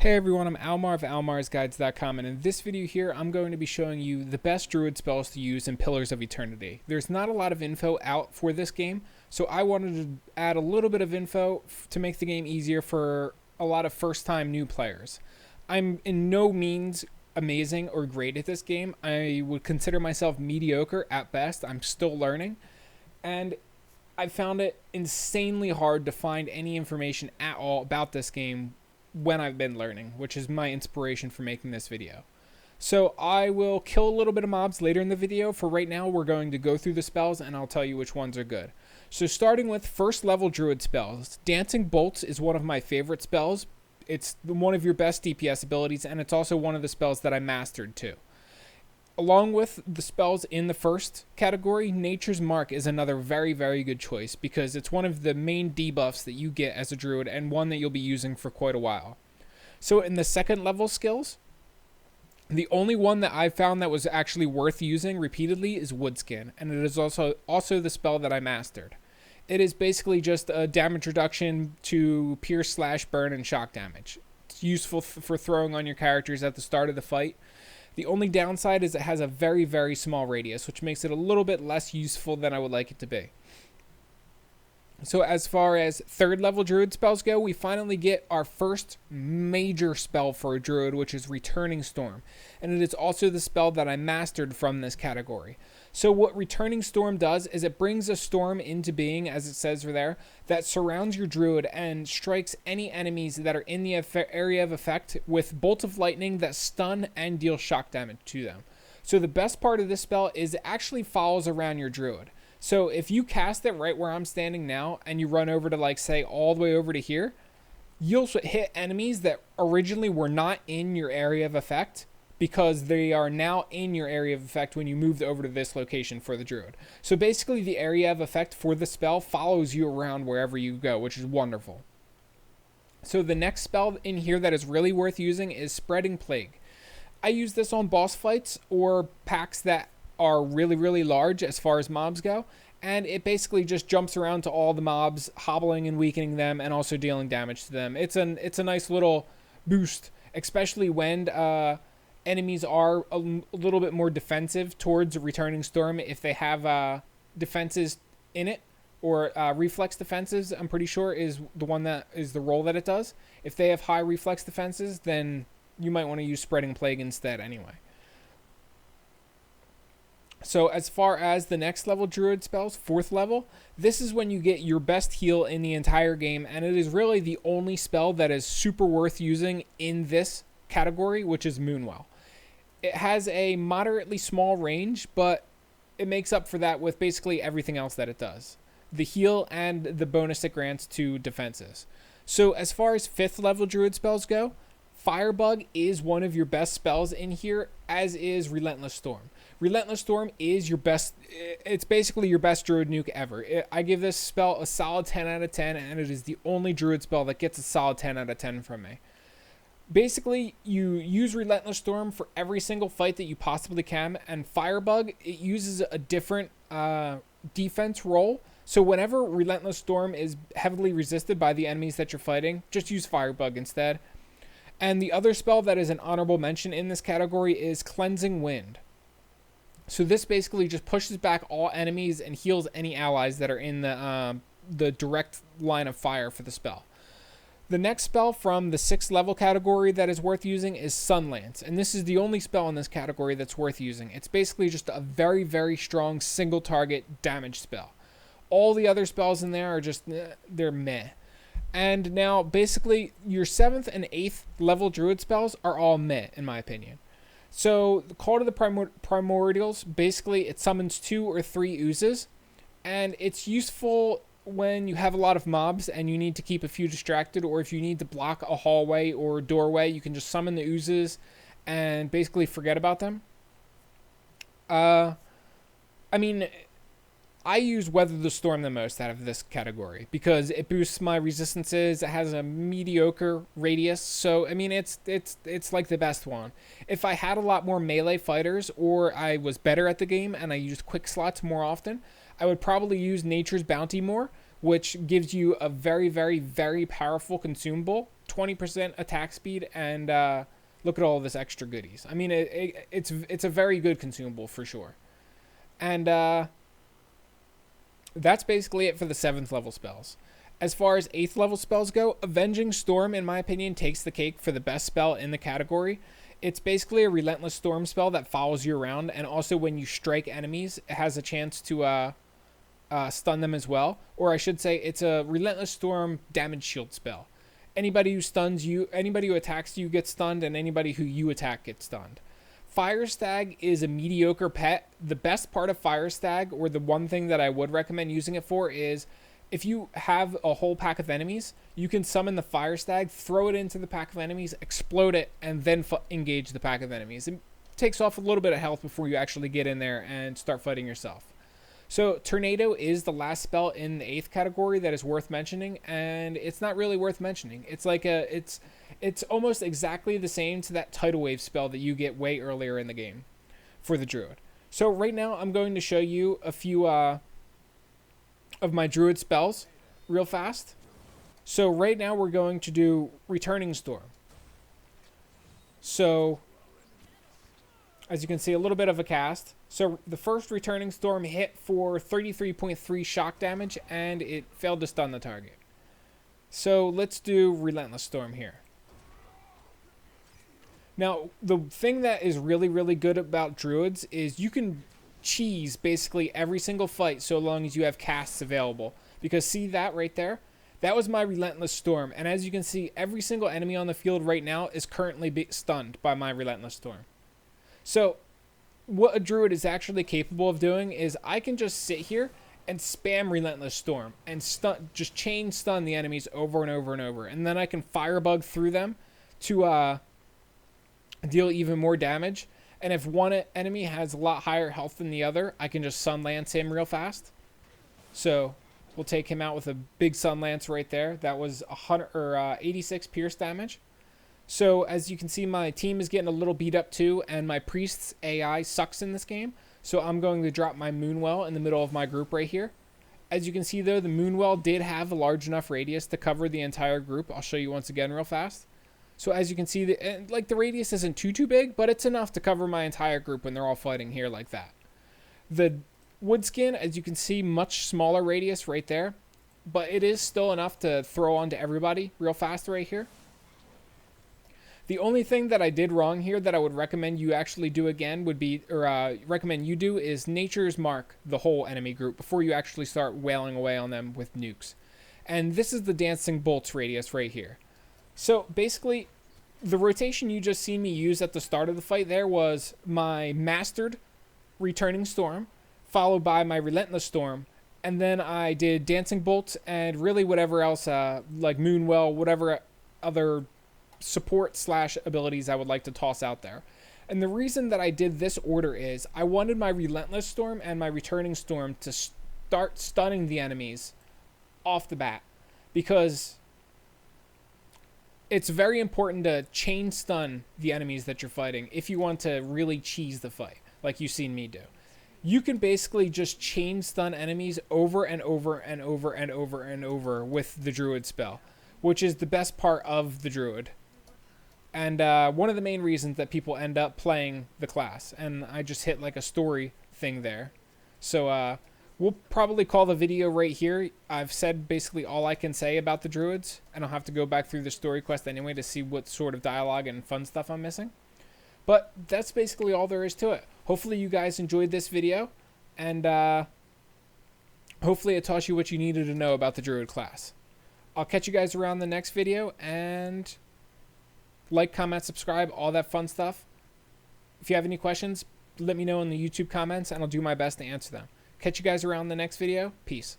Hey everyone, I'm Almar of almarsguides.com, and in this video here, I'm going to be showing you the best Druid spells to use in Pillars of Eternity. There's not a lot of info out for this game, so I wanted to add a little bit of info to make the game easier for a lot of first-time new players. I'm in no means amazing or great at this game. I would consider myself mediocre at best. I'm still learning, and I found it insanely hard to find any information at all about this game when I've been learning, which is my inspiration for making this video. So I will kill a little bit of mobs later in the video. For right now, we're going to go through the spells and I'll tell you which ones are good. So starting with first level Druid spells, Dancing Bolts is one of my favorite spells. It's one of your best DPS abilities, and it's also one of the spells that I mastered too. Along with the spells in the first category, Nature's Mark is another very, very good choice because it's one of the main debuffs that you get as a druid and one that you'll be using for quite a while. So in the second level skills, the only one that I've found that was actually worth using repeatedly is Woodskin, and it is also the spell that I mastered. It is basically just a damage reduction to pierce, slash, burn, and shock damage. It's useful for throwing on your characters at the start of the fight. The only downside is it has a very, very small radius, which makes it a little bit less useful than I would like it to be. So as far as third level Druid spells go, we finally get our first major spell for a Druid, which is Returning Storm. And it is also the spell that I mastered from this category. So what Returning Storm does is it brings a storm into being, as it says there, that surrounds your Druid and strikes any enemies that are in the area of effect with bolts of lightning that stun and deal shock damage to them. So the best part of this spell is it actually follows around your Druid. So if you cast it right where I'm standing now and you run over to, like, say, all the way over to here, you'll hit enemies that originally were not in your area of effect because they are now in your area of effect when you moved over to this location for the Druid. So basically the area of effect for the spell follows you around wherever you go, which is wonderful. So the next spell in here that is really worth using is Spreading Plague. I use this on boss fights or packs that are really, really large as far as mobs go, and it basically just jumps around to all the mobs, hobbling and weakening them and also dealing damage to them. It's a nice little boost, especially when enemies are a little bit more defensive towards a Returning Storm. If they have defenses in it, or reflex defenses, I'm pretty sure is the one that is the role that it does. If they have high reflex defenses, then you might want to use Spreading Plague instead anyway. So as far as the next level Druid spells, fourth level, this is when you get your best heal in the entire game, and it is really the only spell that is super worth using in this category, which is Moonwell. It has a moderately small range, but it makes up for that with basically everything else that it does. The heal and the bonus it grants to defenses. So as far as fifth level Druid spells go, Firebug is one of your best spells in here, as is Relentless Storm. Relentless Storm is your best, it's basically your best Druid nuke ever. I give this spell a solid 10 out of 10, and it is the only Druid spell that gets a solid 10 out of 10 from me. Basically, you use Relentless Storm for every single fight that you possibly can, and Firebug, it uses a different defense role. So whenever Relentless Storm is heavily resisted by the enemies that you're fighting, just use Firebug instead. And the other spell that is an honorable mention in this category is Cleansing Wind. So this basically just pushes back all enemies and heals any allies that are in the direct line of fire for the spell. The next spell from the 6th level category that is worth using is Sunlance, and this is the only spell in this category that's worth using. It's basically just a very, very strong single target damage spell. All the other spells in there are just, they're meh. And now basically your 7th and 8th level Druid spells are all meh in my opinion. So the Call to the Primordials, basically it summons 2 or 3 oozes, and it's useful when you have a lot of mobs and you need to keep a few distracted, or if you need to block a hallway or doorway, you can just summon the oozes and basically forget about them. I mean, I use Weather the Storm the most out of this category because it boosts my resistances. It has a mediocre radius, so I mean it's like the best one. If I had a lot more melee fighters, or I was better at the game and I used quick slots more often, I would probably use Nature's Bounty more, which gives you a very, very, very powerful consumable, 20% attack speed, and look at all this extra goodies. I mean, it's a very good consumable for sure. And that's basically it for the 7th level spells. As far as 8th level spells go, Avenging Storm, in my opinion, takes the cake for the best spell in the category. It's basically a Relentless Storm spell that follows you around, and also when you strike enemies, it has a chance to stun them as well. Or I should say, it's a Relentless Storm damage shield spell. Anybody who stuns you, anybody who attacks you gets stunned, and anybody who you attack gets stunned. Fire Stag is a mediocre pet. The best part of Fire Stag, or the one thing that I would recommend using it for, is if you have a whole pack of enemies, you can summon the Fire Stag, throw it into the pack of enemies, explode it, and then engage the pack of enemies. It takes off a little bit of health before you actually get in there and start fighting yourself. So Tornado is the last spell in the 8th category that is worth mentioning, and it's not really worth mentioning. It's like it's almost exactly the same to that Tidal Wave spell that you get way earlier in the game for the Druid. So right now I'm going to show you a few of my Druid spells real fast. So right now we're going to do Returning Storm. So as you can see, a little bit of a cast. So the first Returning Storm hit for 33.3 shock damage, and it failed to stun the target. So let's do Relentless Storm here. Now, the thing that is really, really good about Druids is you can cheese basically every single fight so long as you have casts available. Because see that right there? That was my Relentless Storm. And as you can see, every single enemy on the field right now is currently stunned by my Relentless Storm. So what a Druid is actually capable of doing is I can just sit here and spam Relentless Storm and just chain stun the enemies over and over and over. And then I can Firebug through them to deal even more damage. And if one enemy has a lot higher health than the other, I can just Sun Lance him real fast. So we'll take him out with a big Sun Lance right there. That was 86 pierce damage. So as you can see, my team is getting a little beat up too, and my Priest's AI sucks in this game. So I'm going to drop my Moonwell in the middle of my group right here. As you can see though, the Moonwell did have a large enough radius to cover the entire group. I'll show you once again real fast. So as you can see, the radius isn't too big, but it's enough to cover my entire group when they're all fighting here like that. The Woodskin, as you can see, much smaller radius right there, but it is still enough to throw onto everybody real fast right here. The only thing that I did wrong here that I would recommend you actually do again would be, recommend you do, is Nature's Mark the whole enemy group before you actually start wailing away on them with nukes. And this is the Dancing Bolts radius right here. So basically, the rotation you just seen me use at the start of the fight there was my Mastered Returning Storm, followed by my Relentless Storm, and then I did Dancing Bolts and really whatever else, like Moonwell, whatever other support / abilities I would like to toss out there. And the reason that I did this order is I wanted my Relentless Storm and my Returning Storm to start stunning the enemies off the bat, because it's very important to chain stun the enemies that you're fighting if you want to really cheese the fight, like you've seen me do. You can basically just chain stun enemies over and over and over and over and over with the Druid spell, which is the best part of the Druid. And one of the main reasons that people end up playing the class. And I just hit like a story thing there. So we'll probably call the video right here. I've said basically all I can say about the Druids, and I'll have to go back through the story quest anyway to see what sort of dialogue and fun stuff I'm missing. But that's basically all there is to it. Hopefully you guys enjoyed this video, and hopefully it taught you what you needed to know about the Druid class. I'll catch you guys around the next video, and like, comment, subscribe, all that fun stuff. If you have any questions, let me know in the YouTube comments, and I'll do my best to answer them. Catch you guys around the next video. Peace.